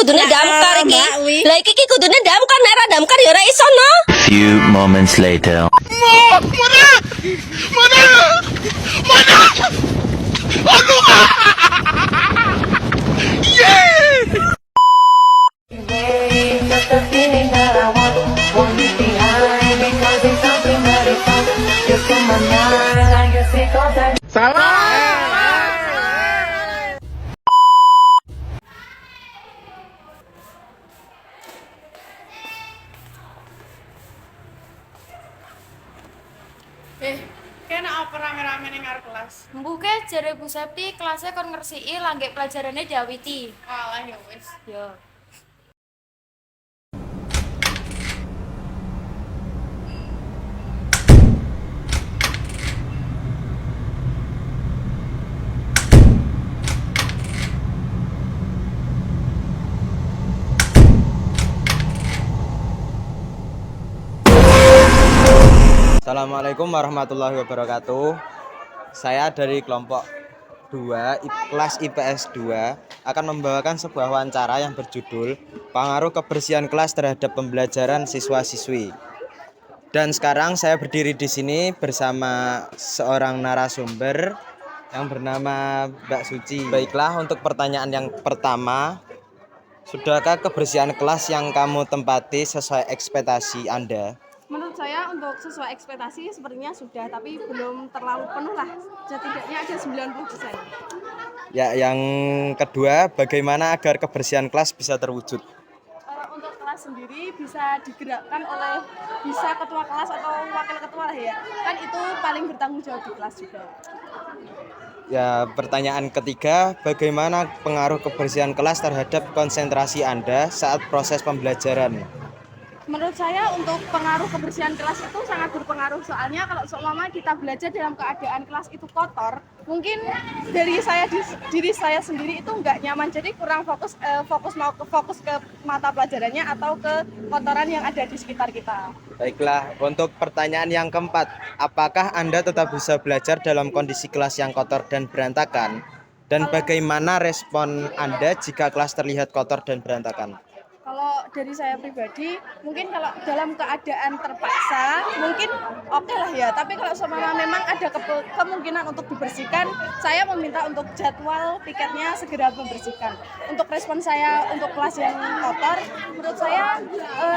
kudune damkar iki. Lah iki kudune damkar nek ora damkar ya ora iso no. Few moments later. Kena apa rame-rame ning ngarep kelas? Mbuh ke jare Bu Septi kelasnya kon ngresiki langge pelajarane diawiti. Alah ya wis. Yo. Assalamualaikum warahmatullahi wabarakatuh. Saya dari kelompok 2 kelas IPS 2 akan membawakan sebuah wawancara yang berjudul Pengaruh Kebersihan Kelas Terhadap Pembelajaran Siswa-siswi. Dan sekarang saya berdiri di sini bersama seorang narasumber yang bernama Mbak Suci. Baiklah, untuk pertanyaan yang pertama, sudahkah kebersihan kelas yang kamu tempati sesuai ekspektasi Anda? Menurut saya untuk sesuai ekspektasi sepertinya sudah, tapi belum terlalu penuh lah. Setidaknya ada 90%. Ya, yang kedua, bagaimana agar kebersihan kelas bisa terwujud? Untuk kelas sendiri bisa digerakkan oleh bisa ketua kelas atau wakil ketua lah ya. Kan itu paling bertanggung jawab di kelas juga. Ya, pertanyaan ketiga, bagaimana pengaruh kebersihan kelas terhadap konsentrasi Anda saat proses pembelajaran? Menurut saya untuk pengaruh kebersihan kelas itu sangat berpengaruh, soalnya kalau seumpama kita belajar dalam keadaan kelas itu kotor, mungkin dari diri saya sendiri itu nggak nyaman, jadi kurang fokus ke mata pelajarannya atau ke kotoran yang ada di sekitar kita. Baiklah, untuk pertanyaan yang keempat, apakah Anda tetap bisa belajar dalam kondisi kelas yang kotor dan berantakan? Dan bagaimana respon Anda jika kelas terlihat kotor dan berantakan? Kalau dari saya pribadi, mungkin kalau dalam keadaan terpaksa, mungkin oke lah ya. Tapi kalau seumpama memang ada kemungkinan untuk dibersihkan, saya meminta untuk jadwal piketnya segera membersihkan. Untuk respon saya untuk kelas yang kotor, menurut saya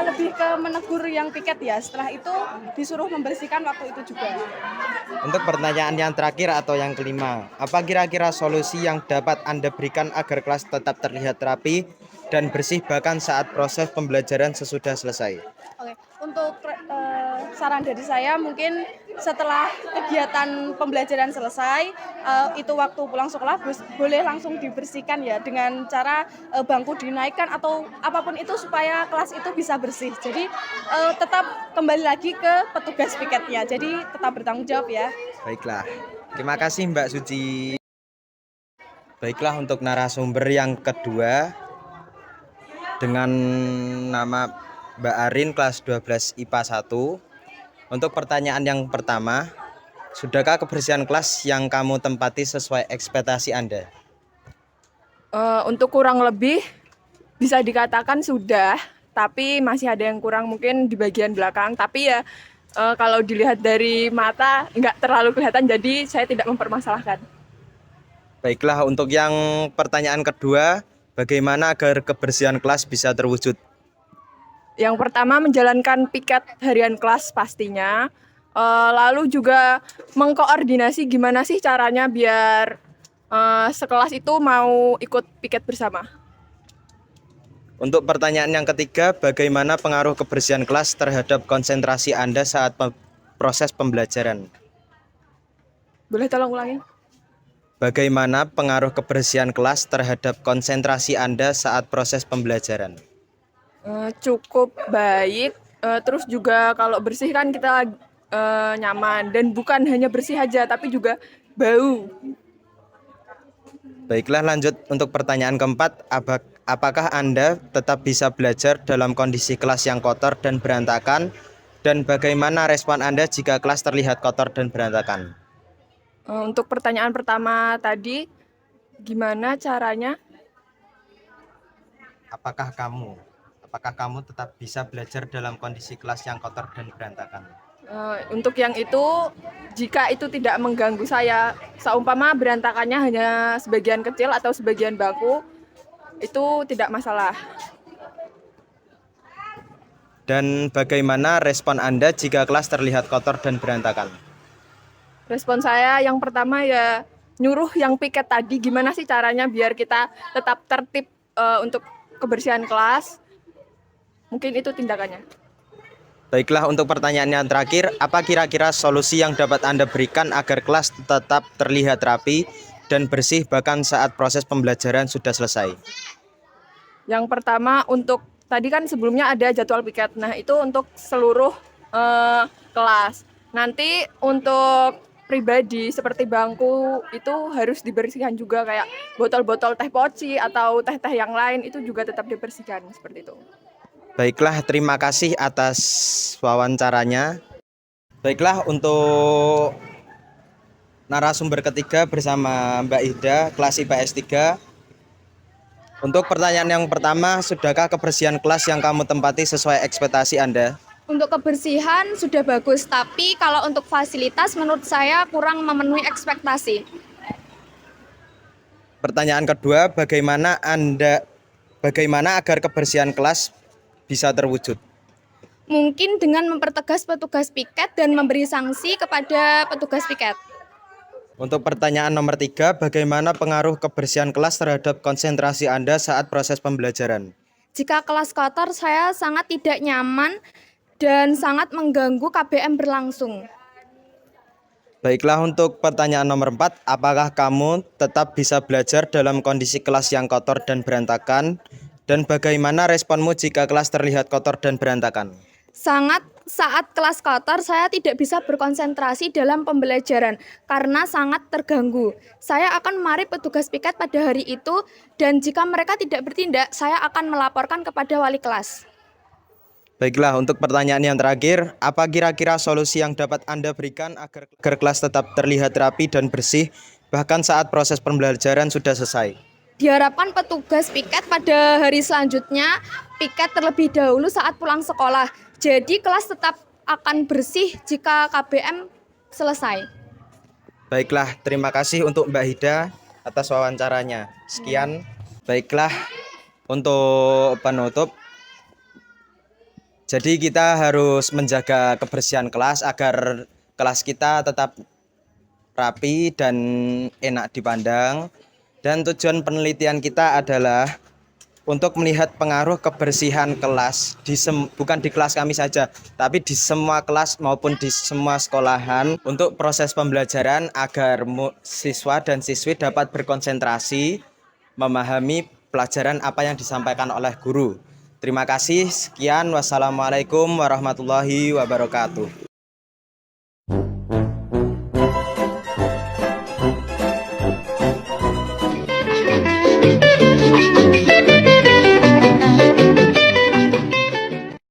lebih ke menegur yang piket ya. Setelah itu disuruh membersihkan waktu itu juga. Untuk pertanyaan yang terakhir atau yang kelima, apa kira-kira solusi yang dapat Anda berikan agar kelas tetap terlihat rapi dan bersih bahkan saat proses pembelajaran sesudah selesai? Oke, untuk saran dari saya mungkin setelah kegiatan pembelajaran selesai, itu waktu pulang sekolah boleh langsung dibersihkan ya dengan cara bangku dinaikkan atau apapun itu supaya kelas itu bisa bersih. Jadi tetap kembali lagi ke petugas piketnya. Jadi tetap bertanggung jawab ya. Baiklah, terima kasih Mbak Suci. Baiklah, untuk narasumber yang kedua dengan nama Mbak Arin kelas 12 IPA 1. Untuk pertanyaan yang pertama, sudahkah kebersihan kelas yang kamu tempati sesuai ekspektasi Anda? Untuk kurang lebih bisa dikatakan sudah, tapi masih ada yang kurang mungkin di bagian belakang. Tapi ya kalau dilihat dari mata nggak terlalu kelihatan, jadi saya tidak mempermasalahkan. Baiklah, untuk yang pertanyaan kedua, bagaimana agar kebersihan kelas bisa terwujud? Yang pertama menjalankan piket harian kelas pastinya, lalu juga mengkoordinasi gimana sih caranya biar sekelas itu mau ikut piket bersama. Untuk pertanyaan yang ketiga, bagaimana pengaruh kebersihan kelas terhadap konsentrasi Anda saat proses pembelajaran? Boleh tolong ulangi? Bagaimana pengaruh kebersihan kelas terhadap konsentrasi Anda saat proses pembelajaran? Cukup baik, terus juga kalau bersih kan kita nyaman, dan bukan hanya bersih aja tapi juga bau. Baiklah, lanjut untuk pertanyaan keempat, apakah Anda tetap bisa belajar dalam kondisi kelas yang kotor dan berantakan? Dan bagaimana respon Anda jika kelas terlihat kotor dan berantakan? Untuk pertanyaan pertama tadi, gimana caranya? apakah kamu tetap bisa belajar dalam kondisi kelas yang kotor dan berantakan? Untuk yang itu, jika itu tidak mengganggu saya, seumpama berantakannya hanya sebagian kecil atau sebagian bangku, itu tidak masalah. Dan bagaimana respon Anda jika kelas terlihat kotor dan berantakan? Respon saya yang pertama ya nyuruh yang piket tadi, gimana sih caranya biar kita tetap tertib untuk kebersihan kelas. Mungkin itu tindakannya. Baiklah, untuk pertanyaan yang terakhir, apa kira-kira solusi yang dapat Anda berikan agar kelas tetap terlihat rapi dan bersih bahkan saat proses pembelajaran sudah selesai? Yang pertama, untuk tadi kan sebelumnya ada jadwal piket. Nah, itu untuk seluruh kelas. Nanti untuk pribadi seperti bangku itu harus dibersihkan juga, kayak botol-botol teh poci atau teh-teh yang lain itu juga tetap dibersihkan seperti itu. Baiklah, terima kasih atas wawancaranya. Baiklah, untuk narasumber ketiga bersama Mbak Ida, kelas IPS 3. Untuk pertanyaan yang pertama, sudahkah kebersihan kelas yang kamu tempati sesuai ekspektasi Anda? Untuk kebersihan sudah bagus, tapi kalau untuk fasilitas menurut saya kurang memenuhi ekspektasi. Pertanyaan kedua, bagaimana agar kebersihan kelas bisa terwujud? Mungkin dengan mempertegas petugas piket dan memberi sanksi kepada petugas piket. Untuk pertanyaan nomor 3, bagaimana pengaruh kebersihan kelas terhadap konsentrasi Anda saat proses pembelajaran? Jika kelas kotor, saya sangat tidak nyaman dan sangat mengganggu KBM berlangsung. Baiklah, untuk pertanyaan nomor 4, apakah kamu tetap bisa belajar dalam kondisi kelas yang kotor dan berantakan? Dan bagaimana responmu jika kelas terlihat kotor dan berantakan? Saat kelas kotor, saya tidak bisa berkonsentrasi dalam pembelajaran karena sangat terganggu. Saya akan memarahi petugas piket pada hari itu, dan jika mereka tidak bertindak, saya akan melaporkan kepada wali kelas. Baiklah, untuk pertanyaan yang terakhir, apa kira-kira solusi yang dapat Anda berikan agar kelas tetap terlihat rapi dan bersih bahkan saat proses pembelajaran sudah selesai? Diharapkan petugas piket pada hari selanjutnya piket terlebih dahulu saat pulang sekolah. Jadi kelas tetap akan bersih jika KBM selesai. Baiklah, terima kasih untuk Mbak Hida atas wawancaranya. Sekian. Baiklah, untuk penutup. Jadi kita harus menjaga kebersihan kelas agar kelas kita tetap rapi dan enak dipandang. Dan tujuan penelitian kita adalah untuk melihat pengaruh kebersihan kelas bukan di kelas kami saja, tapi di semua kelas maupun di semua sekolahan untuk proses pembelajaran agar siswa dan siswi dapat berkonsentrasi memahami pelajaran apa yang disampaikan oleh guru. Terima kasih, sekian, wassalamualaikum warahmatullahi wabarakatuh.